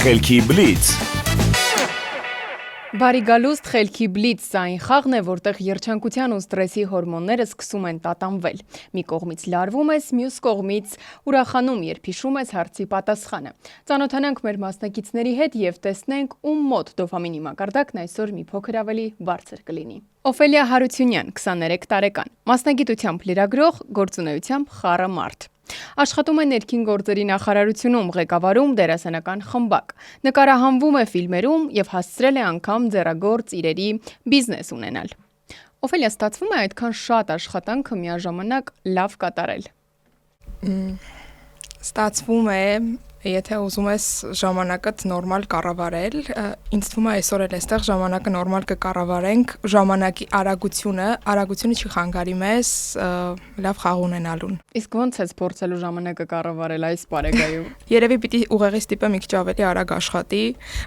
Խելքի բլից։ Բարի գալուստ խելքի բլից սա այն խաղն է, որտեղ երջանկության ու ստրեսի հորմոնները սկսում են տատանվել։ Մի կողմից լարվում ես, մյուս կողմից ուրախանում, երբ հիշում ես հարցի պատասխանը։ Ծանոթանանք մեր մասնակիցների հետ եւ տեսնենք ում մոտ դոֆամինի մակարդակն այսօր մի փոքր ավելի բարձր կլինի։ Օֆելիա Հարությունյան, 23 տարեկան, մասնագիտությամբ լրագրող, գործունեությամբ խառը մարդ։ Աշխատում է ներքին գործերի նախարարությունում, ղեկավարում դերասանական խմբակ, նկարահանվում է ֆիլմերում եւ հասցրել է անգամ ձեռագործ իրերի բիզնես ունենալ։ Օֆելիա, ստացվում է այդքան շատ աշխատանքը միաժամանակ լավ կատարել։ Ստացվում է, եթե ուզում ես ժամանակդ նորմալ կառավարել, ինձ թվում է այսօր էլ այստեղ ժամանակը նորմալ կկառավարենք, ժամանակի արագությունը չի խանգարի մեզ լավ խաղ ունենալուն։ Իսկ ո՞նց ես փորձելու ժամանակը կառավարել այս պարագայում։ Երևի պիտի ուղեղի ստիպը մի քիչ ավելի արագ աշխատի,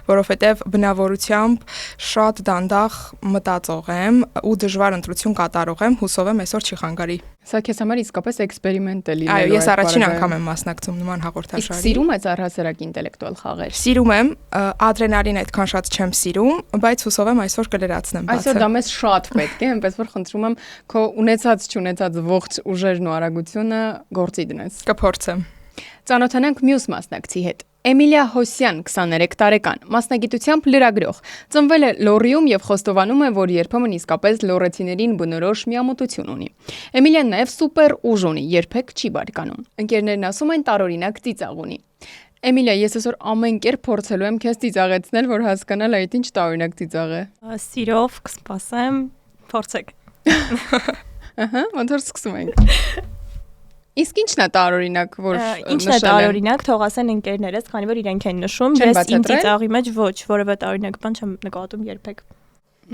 որովհետև բնավորությամբ շատ դանդաղ մտածող եմ ու դժվար ընտրություն կատարող եմ, հուսով եմ այսօր չի խանգարի։ Սա քեզ համար իսկապես էքսպերիմենտ է լինելու։ Այո, ես առաջին անգամ եմ մասնակցում նման հաղորդաշարի։ Իսկ սիրում ես առհասարակ ինտելեկտուալ խաղեր։ Սիրում եմ, ադրենալին այդքան շատ չեմ սիրում, բայց հուսով եմ այսօր կլրացնեմ բացը։ Այսօր դա մեզ շատ պետք է, այնպես որ խնդրում եմ քո ունեցած ողջ ուժերն ու արագությունը գործի դնես։ Կփորձեմ։ Ծանոթանանք մյուս մասնակցի հետ։ Էմիլիա Հոսյան, 23 տարեկան, մասնագիտությամբ լրագրող, ծնվել է Լոռիում եւ խոստովանում է, որ երբեմն իսկապես լոռեցիներին բնորոշ միամտություն ունի։ Էմիլիան նաեւ սուպեր ուժ ունի, երբեք չի բարկանում։ Ընկերներն ասում են տարօրինակ ծիծաղ ունի։ Էմիլիա, ես այսօր ամեն կերպ փորձելու եմ քեզ ծիծաղեցնել, որ հասկանալ այդ ինչ տարօրինակ ծիծաղ է։ Սիրով կսպասեմ, փորձեք։ Ահա, ոնց որ սկսում ենք։ Իսկ ի՞նչն է տարօրինակ, որ ինչն է տարօրինակ, թող ասեն ընկերներս, քանի որ իրենք են նշում, ես իմ ծիծաղի մեջ ոչ, որևէ տարօրինակ բան չեմ նկատում երբեք։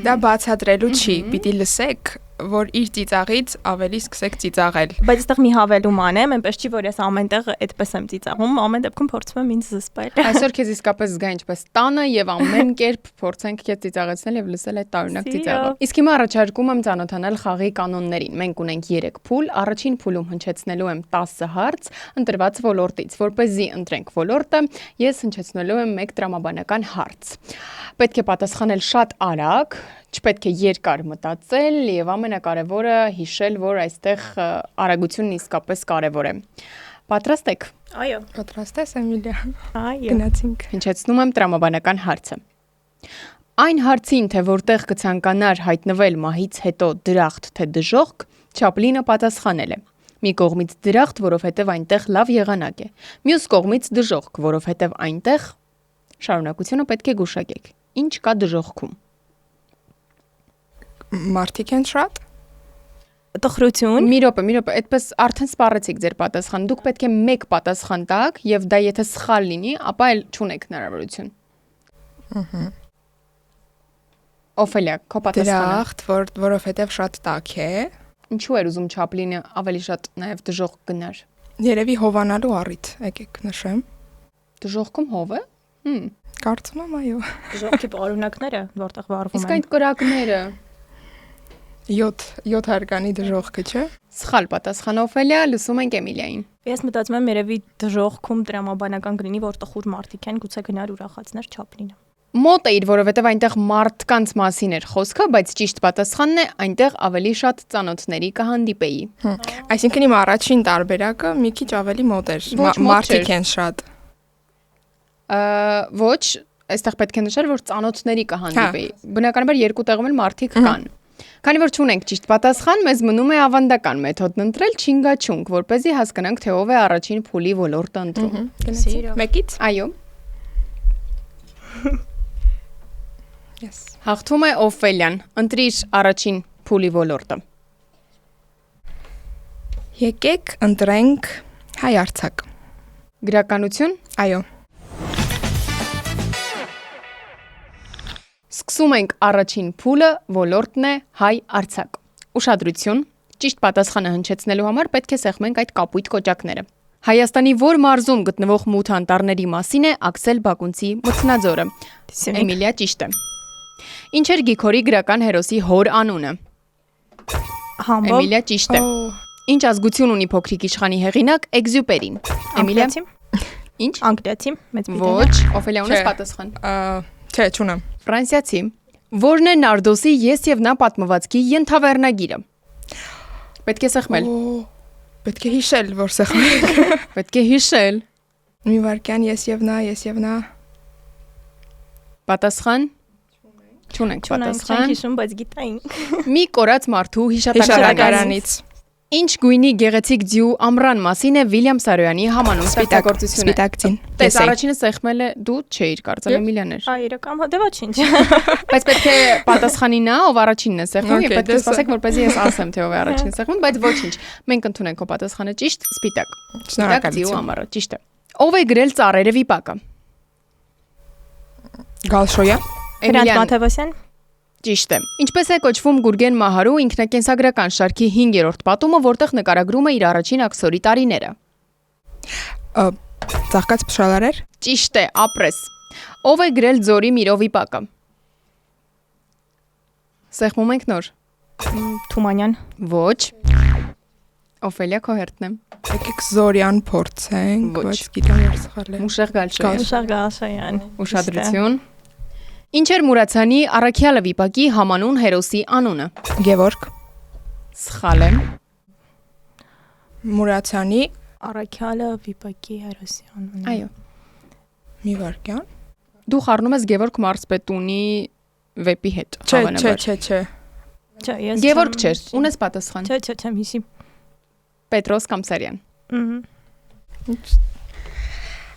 Դա բացատրելու չի, պիտի լսեք, որ իր ծիծաղից ավելի սկսեք ծիծաղել։ Բայց այստեղ մի հավելում անեմ, այնպես չի, որ ես ամենտեղ այդպես եմ ծիծաղում, ամեն դեպքում փորձում եմ ինձ զսպել։ Այսօր քեզ իսկապես զգա ինչպես տանը եւ ամեն կերպ փորձենք քեզ ծիծաղեցնել եւ լսել այդ տարօրինակ ծիծաղը։ Իսկ հիմա առաջարկում եմ ծանոթանալ խաղի կանոններին։ Մենք ունենք 3 փուլ, առաջին փուլում հնչեցնելու եմ 10 հարց ընտրված ոլորտից, որպեսզի ընտրենք ոլորտը, ես հնչեցնելու եմ 1 տրամաբանական հարց։ Պետք է պատասխանել շատ արագ, չպետք է երկար մտածել եւ ամենակարևորը հիշել, որ այստեղ արագությունն իսկապես կարևոր է։ Պատրաստ եք։ Այո։ Պատրաստ ես, Էմիլիա։ Այո։ Գնացինք։ Հնչեցնում եմ տրամաբանական հարցը։ Այն հարցին, թե որտեղ կցանկանար հայտնվել մահից հետո դրախտ թե դժոխք, Չապլինը պատասխանել է. մի կողմից դրախտ, որովհետև այնտեղ լավ եղանակ է, մյուս կողմից դժոխք, որովհետև այնտեղ շարունակությունը պետք է գուշակեք։ Ինչ կա դժոխքում։ Մարդիկ են շատ։ Տխրություն։ Մի րոպե, այդպես արդեն սպառեցիք ձեր պատասխանը։ Դուք պետք է 1 պատասխան տաք եւ դա եթե սխալ լինի, ապա էլ չունեք հնարավորություն։ Օֆելիա, քո պատասխանը։ Դրախտ, որովհետև շատ տաք է։ Ինչու էր ուզում Չապլինը ավելի շատ նաեւ դժոխք գնար։ Երևի հովանալու առիթ, եկեք նշեմ։ Դժոխքում հով է։ Կարծում եմ, այո։ Դժոխքի պարունակները, որտեղ վառվում Իսկ են։ այդ կրակները 7 հարկանի դժոխքը, չէ։ Սխալ պատասխան Օֆելիա, լսում ենք Էմիլիային։ Ես մտածում եմ երևի դժոխքում տրամաբանական կլինի, որ տխուր մարդիկ են, գուցե գնար ուրախացներ Չապլինը։ Մոտ էիր, որովհետև այնտեղ մարդկանց մասին էր խոսքը, բայց ճիշտ պատասխանն է, այնտեղ ավելի շատ ծանոթների կհանդիպեի։ Այսինքն իմ առաջին տարբերակը մի քիչ ավելի մոտ էր։ Մարդիկ են շատ։ Ոչ, այստեղ պետք է նշել, որ ծանոթների կհանդիպեի։ Բնականաբար երկու տեղում էլ մարդիկ կան։ Քանի որ չունենք ճիշտ պատասխան, մեզ մնում է ավանդական մեթոդն ընտրել չինգաչունգ, որպեսզի հասկանանք, թե ով է առաջին փուլի ոլորտը ընտրում։ Մեկից։ Այո։ Yes։ Հաղթում է Օֆելիան։ Ընտրիր առաջին փուլի ոլորտը։ Եկեք ընտրենք հայ արձակ։ Գրականություն։ Այո։ Սկսում ենք առաջին փուլը, ոլորտն է հայ արձակ։ Ուշադրություն, ճիշտ պատասխանը հնչեցնելու համար պետք է սեղմենք այդ կապույտ կոճակները։ Հայաստանի որ մարզում գտնվող մութ անտառների մասին է Աքսել Բակունցի մթնաձորը։ Էմիլիա ճիշտ է։ Ինչ էր Գիքորի գրական հերոսի հոր անունը։ Համբով։ Էմիլիա ճիշտ է։ Ինչ ազգություն ունի փոքրիկ իշխանի հեղինակ Էքզյուպերին։ Էմիլիա։ Ինչ։ Անգլիացի, մեծ Բրիտանիա։ Ոչ, Օֆելիա ունես Չէ։ պատասխան։ Չէ, չունեմ։ Ֆրանսիացի։ Որն է Նարդոսի Ես եւ նա պատմվածքի ենթավերնագիրը։ Պետք է սեղմել։ Պետք է հիշել, որ սեղմել։ Պետք է հիշել։ Մի վարքյան ես եւ նա։ Պատասխան։ Չունենք պատասխան։ Չունենք հիշում, բայց գիտենք։ Մի կորած մարդու հիշատակարանից։ Հիշատակարանից։ Ինչ գույնի գեղեցիկ ձյու ամռան մասին է Վիլյամ Սարոյանի համանուն ստեղծագործությունը։ Սպիտակ ձին։ Տես առաջինը սեղմել է դու չէիր կարծել Էմիլիան էր։ Իրական դե ոչինչ։ Բայց պետք է պատասխանի նա, ով առաջինն է սեղմում, եւ Okay, պետք է սպասեք, որպեսզի ես ասեմ, թե ով է առաջինը սեղմում, բայց ոչինչ։ Մենք ընդունենք քո պատասխանը ճիշտ, սպիտակ։ Սպիտակ ձյու ամառը, ճիշտ է։ Ով է գրել Ծառերը վիպակը։ Գալշոյա։ Հրանտ Մաթևոսյան։ Ճիշտ է։ Ինչպես է կոչվում Գուրգեն Մահարու ինքնակենսագրական շարքի 5-րդ պատումը, որտեղ նկարագրում է իր առաջին աքսորի տարիները։ Ծաղկած փշալարեր։ Ճիշտ է, ապրես։ Ով է գրել Ձորի Միրո վիպակը։ Սեղմում ենք նոր։ Թումանյան։ Ոչ։ Օֆելիա քո հերթն է։ Եկեք Զորյան փորձենք, Ոչ։ բայց գիտեմ որ սխալ է։ Մուշեղ Գալշոյան։ Ուշար Գալշայան։ Ուշադրություն։ Ինչ էր Մուրացյանի Առաքյալը վիպակի համանուն հերոսի անունը։ Գևորգ։ Սխալ է։ Մուրացյանի Առաքյալը վիպակի հերոսյան։ Այո։ մի վարքյան։ Դու խառնում ես Գևորգ Մարսպետունի վեպի հետ, Չէ։ Չէ, ես Գևորգ չէր, ունես պատասխան։ Չէ, չեմ հիշի։ Պետրոս Կամսարյան։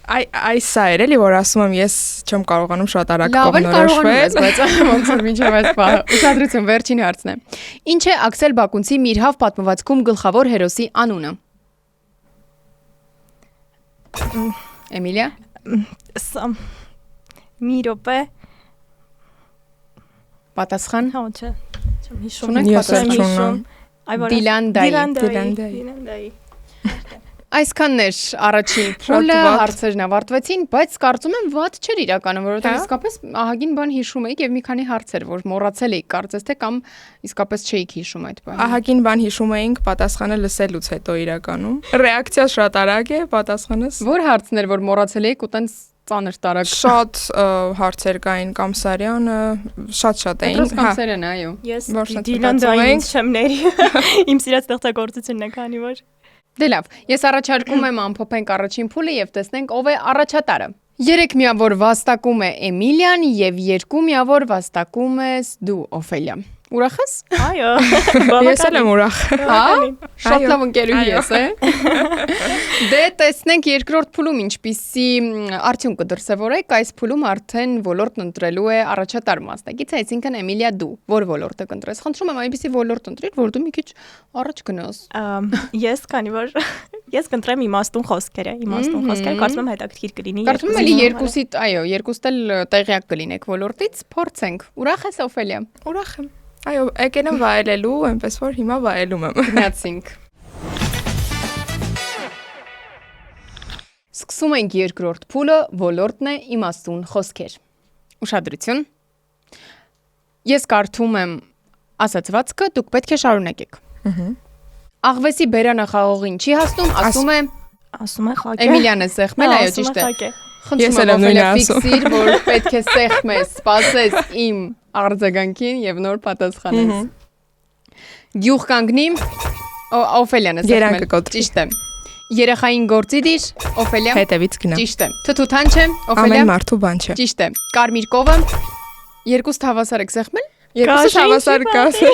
Այս սա էր էլի որ ասում եմ ես չեմ կարողանում շատ արագ Լավ էլ կարողանում ես, կողմնորոշվել։ բայց ոնց որ մինչև այս պահը։ Ուշադրություն, վերջին հարցն է։ Ինչ է Աքսել Բակունցի Միրհավ պատմվածքում գլխավոր հերոսի անունը։ Էմիլիա։ Սա մի րոպե։ Պատասխան։ Հա, չէ։ Չեմ հիշում։ Չունեք Ես էլ պատասխան։ չունեմ։ Դիլանդայի։ Այսքանն էր առաջին փուլը, վատ։ հարցերն ավարտվեցին, բայց կարծում եմ վատ չէր իրականում, որովհետև Հա։ իսկապես ահագին բան հիշում էիք եւ մի քանի հարցեր, որ մոռացել էիք, կարծես թե կամ իսկապես չէիք հիշում այդ բանը։ Ահագին բան հիշում էինք պատասխանը լսելուց հետո իրականում։ Ռեակցիա շատ արագ է, պատասխանս։ Որ հարցներ, որ մոռացել էիք ու տենց ծանր տարակ։ Շատ հարցեր կային Կամսարյանը, շատ էին։ Պետրոս Կամսարյանը, այո։ Ես Որ շատ Դիլանդային մտածում չեմ ների։ Իմ սիրած ստեղծագործությունն է, քանի որ Դե լավ, ես առաջարկում եմ ամփոփենք առաջին փուլը եւ տեսնենք ով է առաջատարը։ 3 միավոր վաստակում է Էմիլիան եւ 2 միավոր վաստակում ես դու, Օֆելիա։ Ուրախ ես։ այո, Ես էլ եմ ուրախ։ Հա, շատ Այո, լավ ընկերուհի այո։ ես, Դե տեսնենք երկրորդ փուլում ինչպիսի արդյունք կդրսևորեք, այս փուլում արդեն ոլորտն ընտրելու է առաջատար մասնակից, այսինքն Էմիլիա դու, որ ոլորտը կընտրես։ Խնդրում եմ այնպիսի ոլորտ ընտրիր, որ դու մի քիչ առաջ գնաս։ Ես քանի որ ես կընտրեմ իմաստուն խոսքերը, կարծում եմ հետաքրքիր կլինի։ Կարծում եմ էլի երկուսիդ, այո, երկուստ էլ տեղյակ կլինեք ոլորտից, փորձենք։ Ուրախ ես, Օֆելիա։ Ուրախ եմ։ Այո, եկել եմ վայելելու, այնպես որ հիմա վայելում եմ։ Գնացինք։ Սկսում ենք երկրորդ փուլը, ոլորտն է իմաստուն խոսքեր։ Ուշադրություն։ Ես կարդում եմ ասացվածքը, դուք պետք է շարունակեք։ Աղվեսի բերանը խաղողին չի հասնում, ասում է խակե։ Էմիլիանը սեղմել, այո, ճիշտ է։ Ես Խնդրում էլ եմ եմ նույնը Օֆելիա ասում։ ֆիքսիր, որ պետք է սեղմես, սպասես իմ արձագանքին եւ նոր պատասխանես։ Գյուղ կանգնի, Օֆելիանը Գերանքը սեղմել։ կոտրի։ Ճիշտ է։ Երեխային գործի դիր, Օֆելիա։ Հետևից գնա։ Ճիշտ է։ Թթութան չէ, Օֆելիա։ Ամեն մարդու բան չէ։ Ճիշտ է։ Կարմիր կովը։ Երկուստ հավասար եք սեղմել։ Երկուսս հավասար կասի։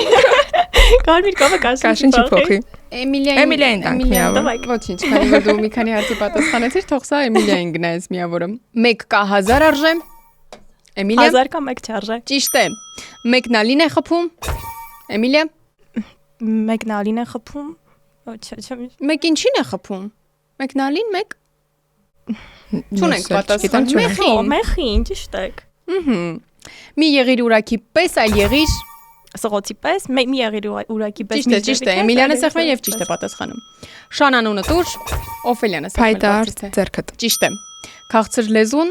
Կարմիր կովը Կաշին չի փոխի։ Էմիլիային տանք միավոր։ Ոչինչ, քանի որ դու մի քանի հարցի պատասխանեցիր, թող սա Էմիլիային գնա այս միավորը։ 1 կա 1000 արժե։ Էմիլիա։ 1000 կամ 1 չարժե։ Ճիշտ է։ Մեկնալին է խփում։ Էմիլիա։ Մեկնալին է խփում։ Չէ։ Մեկ ինչին է խփում։ Մեկնալին մեկ։ Չունենք պատասխան։ Մեխին, ճիշտ է։ Մի եղիր ուրակի պես, այլ եղիր Սղոցի պես, մի եղիր ուրակի պես։ Ճիշտ է, Էմիլիանը սեղմել եւ ճիշտ է պատասխանում։ Շանանունը տուր, Օֆելիանը սեղմել։ Փայտարտ ձերքդ։ Ճիշտ է։ Քաղցր լեզուն,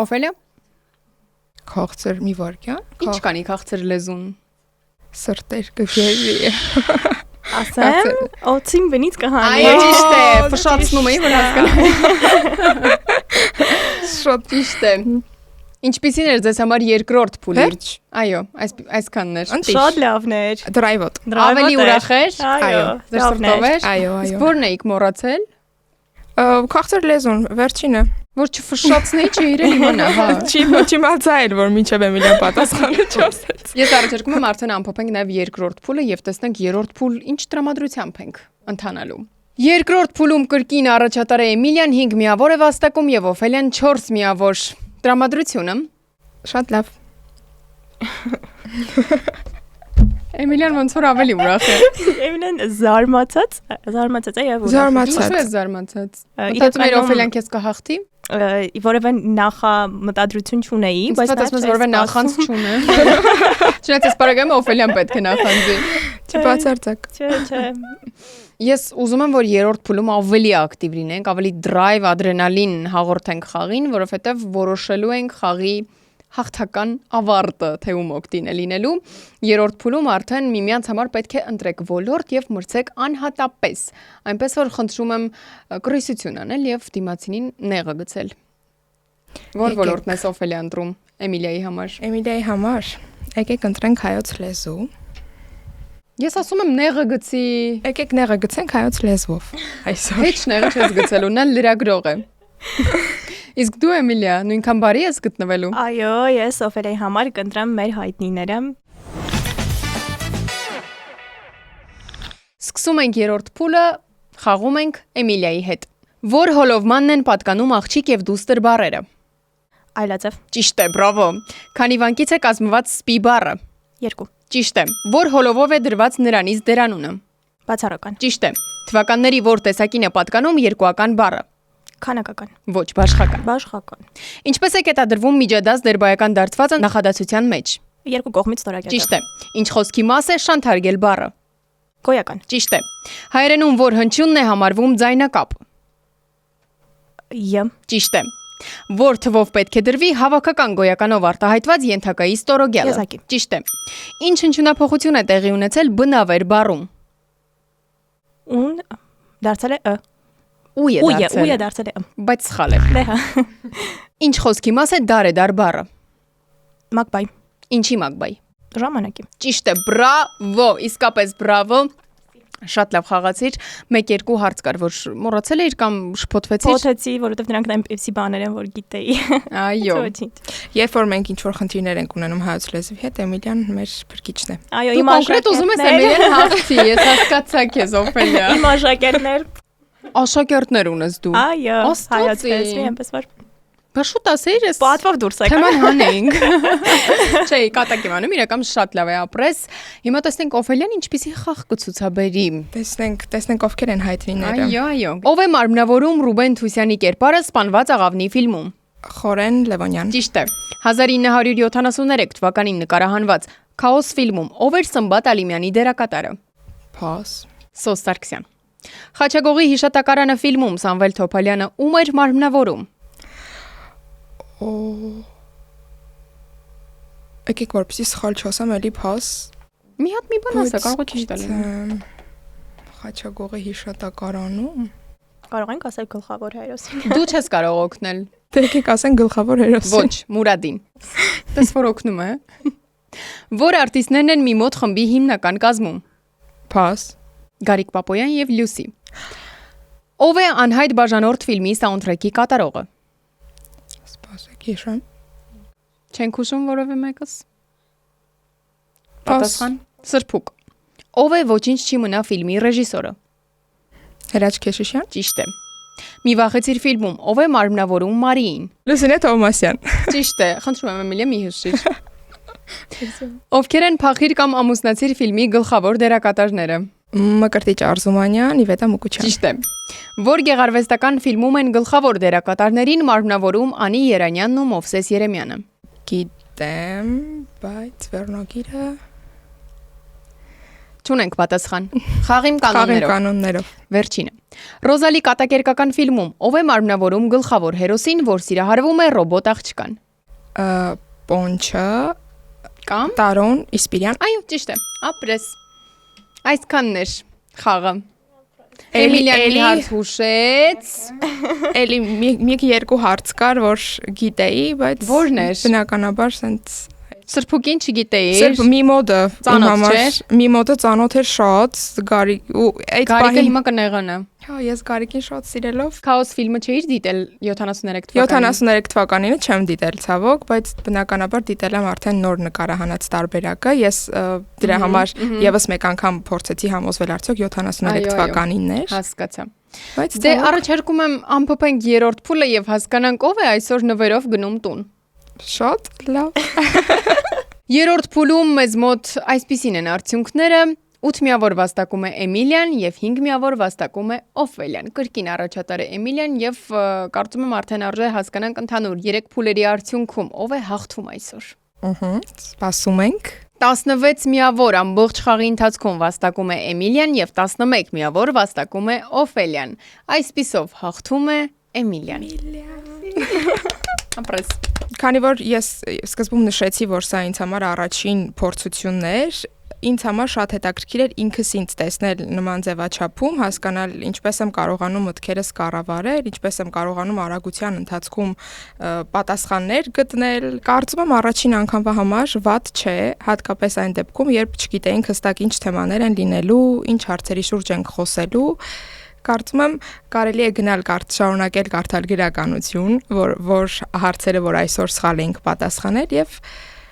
Օֆելիա։ Քաղցր մի վարքյան։ Ինչ կանի քաղցր լեզուն։ Սրտեր կգերի։ Ասեմ, օծին բնից կհանի։ Այո, ճիշտ է, ֆշացնում էի, որ հասկանա։ Շատ Ճիշտ է։ Ինչպիսին էր ձեզ համար երկրորդ փուլը։ Վերջ։ Այո, այսքանն էր։ Շատ լավն էր։ Դրայվոտ։ Ավելի ուրախ էր։ Այո, Ձեր սրտով էր։ Այո, Իսկ այո։ որն էիք մոռացել։ Քաղցր լեզուն, վերջինը։ Որ չֆշշացնեի, չիրել իմանա, հա։ Չիմացայր, որ մինչև Էմիլիան պատասխանը չասեց։ Ես առաջարկում եմ արդեն ամփոփենք նաև երկրորդ փուլը եւ տեսնենք երրորդ փուլ ինչ տրամադրությամբ ենք ընթանալու։ Երկրորդ փուլում կրկին առաջատար է Էմիլիան 5 միավոր է վաստակում եւ Օֆելիան 4 միավոր։ Տրամադրությունը Շատ լավ։ Էմիլիան ոնց որ ավելի ուրախ է։ Էմիլիան զարմացած է եւ Զարմացած։ Ինչու է զարմացած։ Իրականում- Մտածում էր Օֆելիան քեզ կհաղթի։ որևէ նախամտադրություն չունեի, Բայց ասում ես որևէ նախանց չունե։ Չնայած այս բարակայում Օֆելիան պետք է նախանձի։ Չբացարձակ։ Չէ։ Ես ուզում եմ, որ երրորդ փուլում ավելի ակտիվ լինենք, ավելի դրայվ, ադրենալին հաղորդենք խաղին, որովհետև որոշելու ենք խաղի հաղթական ավարտը, թե ում օգտին է լինելու։ Երրորդ փուլում արդեն միմյանց համար պետք է ընտրեք ոլորտ եւ մրցեք անհատապես։ Այնպես որ խնդրում եմ կրիսություն անել եւ դիմացինին նեղը գցել։ Որ Եկեք։ ոլորտն է Օֆելիա ընտրում Էմիլիայի համար։ Էմիլիայի համար եկեք ընտրենք հայոց լեզու։ Ես ասում եմ նեղը գցի։ Եկեք նեղը գցենք հայոց լեզվով։ Այսօր։ Heç նեղը չես գցելու, նա լրագրող է։ Իսկ դու Էմիլիա, նույնքան բարի ես գտնվելու։ Այո, ես Օֆելիայի համար կընտրեմ մեր հայտնիները։ Սկսում ենք երրորդ փուլը, խաղում ենք Էմիլիայի հետ։ Որ հոլովմանն են պատկանում աղջիկ եւ դուստր բառերը։ Այլաձև Ճիշտ է, բրավո։ Քանի վանկից է կազմված սպի բառը։ 2 Ճիշտ է։ Որ հոլովով է դրված նրանից դերանունը։ բացառական Ճիշտ է։ Թվականների որ տեսակին է պատկանում երկուական բառը։ քանակական Ոչ բաշխական։ բաշխական Ինչպես է կետադրվում միջադաս դերբայական դարձվածը նախադասության մեջ։ երկու կողմից ստորակետը Ճիշտ է։ Ինչ խոսքի մաս է շանթարգել բառը։ գոյական Ճիշտ է։ Հայերենում որ հնչյունն է համարվում ձայնակապ։ յ Ճիշտ է։ Որ թվով պետք է դրվի հավաքական գոյականով արտահայտված ենթակայի ստորոգյալը։ Եզակի։ Ճիշտ է։ Ինչ հնչյունափոխություն է տեղի ունեցել բնավեր բառում։ ուն դարձել է Ու է դարձել։ ու է դարձել է Բայց սխալ է։ դե հա Ինչ խոսքի մաս է դարեդար բառը։ մակբայ Ինչի մակբայ։ ժամանակի Ճիշտ է, բրավո, իսկապես բրավո։ Շատ լավ խաղացիր։ 1-2 հարց կար, որ մոռացել էիր կամ շփոթվեցիր։ փոթեցի որովհետև դրանք այնպեսի բաներ են որ գիտեի Այո։ Ոչինչ Երբ որ մենք ինչ որ խնդիրներ ենք ունենում հայոց լեզվի հետ, Էմիլիան մեր փրկիչն է։ այո Դու իմ կոնկրետ ուզում ես Էմիլիան հաղթի, ես հասկացա քեզ Օֆելիա։ իմ աշակերտներ Աշակերտներ ունես դու։ այո Աստծո հայոց ծի։ լեզվի այնպես որ Բա շուտ ասեիր ես։ պատվով դուրս եկա Թեման հանեինք։ Չէ, կատակի մանում, իրական շատ լավ է ապրես։ Հիմա տեսնենք Օֆելիան ինչպիսի խաղ կցուցաբերի։ Տեսնենք ովքեր են հայտնիները։ Այո, այո։ Ով է մարմնավորում Ռուբեն Թուսյանի կերպարը սպանված աղավնի ֆիլմում։ Խորեն Լևոնյան։ Ճիշտ է։ 1973 թվականին նկարահանված Քաոս ֆիլմում ով էր Սմբատ Ալիմյանի դերակատարը։ Փաս։ Սոս Սարգսյան։ Խաչագողի հիշատակարանը ֆիլմում Սամվել Թոփալյանը ում էր մարմնավորում։ Եկեք որպեսի սխալ չասեմ, էլի փաս։ Մի հատ մի բան ասա, կարող է ճիշտ լինել։ Խաչագողի հիշատակարանում։ կարող ենք ասել գլխավոր հերոսին Դու չես կարող օգնել։ Դե եկեք ասենք գլխավոր հերոսը։ Ոչ, Մուրադին։ Տես որ օգնում է։ Որ արտիստներն են մի մոտ խմբի հիմնական կազմում։ Փաս։ Գարիկ Պապոյան եւ Լյուսի։ Ով է անհայտ բաժանորդ ֆիլմի սաունդթրեքի կատարողը։ Սպասեք, հիշեմ։ Չենք հուշում որևէ մեկս։ Փաս։ Պատասխան՝ Սրփուկ։ Ով է ոչինչ չի մնա ֆիլմի ռեժիսորը։ Հրաչ Քեշիշյան։ Ճիշտ է։ Մի վախեցիր ֆիլմում ով է մարմնավորում Մարիին։ Լուսինե Թովմասյան։ Ճիշտ է, խնդրում եմ Էմիլիա մի հիշիր։ Ովքեր են Փախիր կամ ամուսնացիր ֆիլմի գլխավոր դերակատարները։ Մկրտիչ Արզումանյան, Իվետա Մուկուչյան։ Ճիշտ է։ Որ գեղարվեստական ֆիլմում են գլխավոր դերակատարներին մարմնավորում Անի Երանյանն ու Մովսես Երեմյանը։ Գիտեմ, բայց վերնագիրը Չունենք պատասխան։ Խաղիմ Խաղին կանոններով։ կանոններով։ Վերջինը։ Ռոզալի կատակերգական ֆիլմում ով է մարմնավորում գլխավոր հերոսին, որ սիրահարվում է ռոբոտ աղջկան։ Պոնչը, Կամ Տարոն Իսպիրյան։ Այո, ճիշտ է։ Ապրես։ Այսքանն էր խաղը։ Էմիլիան մի հարց հուշեց։ Էլի մի երկու հարց կար, որ գիտեի, բայց Որն էր։ բնականաբար սենց Սրբուկին չգիտեի։ Սրբ մի մոդը Ծանոթ չէր։ մի մոդը ծանոթ էր շատ, Գարիկ ու այդ Գարիկը հիմա կնեղանա։ Հա, ես Գարիկին շատ սիրելով Քաոս ֆիլմը չէիր դիտել 73 թվականին։ 73 թվականին չեմ դիտել ցավոք, բայց բնականաբար դիտել եմ արդեն նոր նկարահանած տարբերակը։ Ես դրա համար եւս մեկ անգամ փորձեցի համոզվել արդյոք 73 թվականինն էր։ Հասկացա։ Բայց Դե առաջարկում եմ ամփոփենք երրորդ փուլը եւ հասկանանք ով է այսօր նվերով գնում տուն։ շատ լավ։ Երրորդ փուլում մեզ մոտ այսպիսին են արդյունքները. 8 միավոր վաստակում է Էմիլիան եւ 5 միավոր վաստակում է Օֆելիան։ Կրկին առաջատար է Էմիլիան եւ կարծում եմ արդեն արժե հասկանանք ընդհանուր 3 փուլերի արդյունքում ով է հաղթում այսօր։ Սպասում ենք։ 16 միավոր ամբողջ խաղի ընթացքում վաստակում է Էմիլիան եւ 11 միավոր վաստակում է Օֆելիան։ Այսպիսով հաղթում է Էմիլիան։ Ապրես։ Քանի որ ես սկզբում նշեցի, որ սա ինձ համար առաջին փորձությունն էր, ինձ համար շատ հետաքրքիր էր ինքս ինձ տեսնել նման ձևաչափում, հասկանալ ինչպես եմ կարողանում մտքերս կառավարել, ինչպես եմ կարողանում արագության ընթացքում պատասխաններ գտնել։ Կարծում եմ առաջին անգամվա համար վատ չէ, հատկապես այն դեպքում, երբ չգիտեինք հստակ ինչ թեմաներ են լինելու, ինչ հարցերի շուրջ ենք խոսելու։ Կարծում եմ կարելի է գնալ շարունակել կարդալ գրականություն, որ հարցերը, որ այսօր սխալ ենք պատասխանել եւ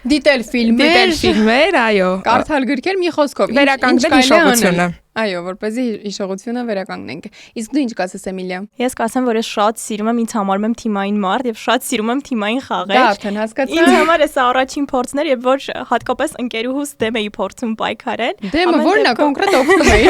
Դիտել ֆիլմեր, այո, կարդալ գրքեր մի խոսքով, վերականգնել հիշողությունը։ Այո, որպեսզի հիշողությունը վերականգնենք։ Իսկ դու ինչ կասես Էմիլիա։ Ես կասեմ, որ ես շատ սիրում եմ, ինձ համարում եմ թիմային մարդ եւ շատ սիրում եմ թիմային խաղեր։ Դա արդեն հասկացա։ Ինձ համար էս առաջին փորձն էր, եւ որ հատկապես ընկերուհուս դեմ էի փորձում պայքարել։ Դեմը ո՞րն է կոնկրետ օգնում էի։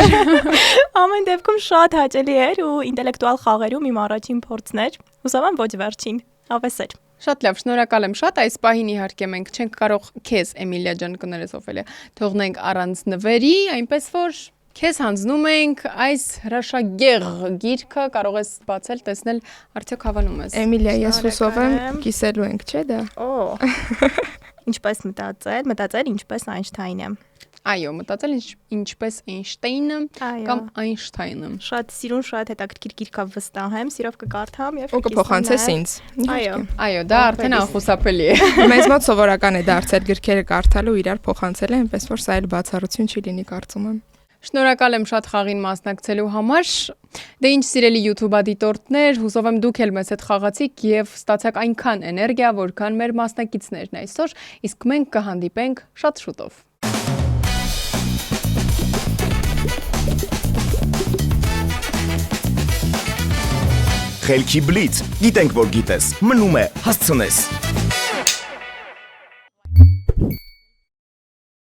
Ամեն դեպքում շատ հաճելի էր ու ինտելեկտուալ խաղերում իմ առաջին փորձն էր։ Հուսով եմ ոչ վերջին, ավես էր։ Շատ լավ, շնորհակալ եմ շատ, այս պահին իհարկե մենք չենք կարող քեզ Էմիլիա ջան կներես Օֆելիա թողնենք առանց նվերի, այնպես որ քեզ հանձնում ենք այս հրաշագեղ գիրքը, կարող ես բացել, տեսնել, արդյոք հավանում ես։ Էմիլիա, ես հուսով եմ կիսելու ենք, չէ՞ դա։ Ինչպես մտածել, ինչպես Այնշտայնը։ Այո, մտածել ինչպես Էյնշտեյնը կամ Այնշտայնը։ Շատ սիրուն, շատ հետաքրքիր գիրք ա վստահ եմ, սիրով կկարդամ եւ կփոխանցես ինձ։ Այո, դա արդեն անխուսափելի է։ Մեզ մոտ սովորական է դարձել գրքերը կարդալու իրար փոխանցելը, այնպես որ սա էլ բացառություն չի լինի, կարծում եմ։ Շնորհակալ եմ շատ խաղին մասնակցելու համար։ Դե ինչ սիրելի YouTube դիտորդներ, հուսով եմ դուք էլ մեզ հետ խաղացիք եւ ստացաք այնքան էներգիա, որքան մեր մասնակիցներն այսօր, իսկ մենք կհանդիպենք շատ շուտով։ Խելքի բլից, գիտենք որ գիտես, մնում է հասցնես։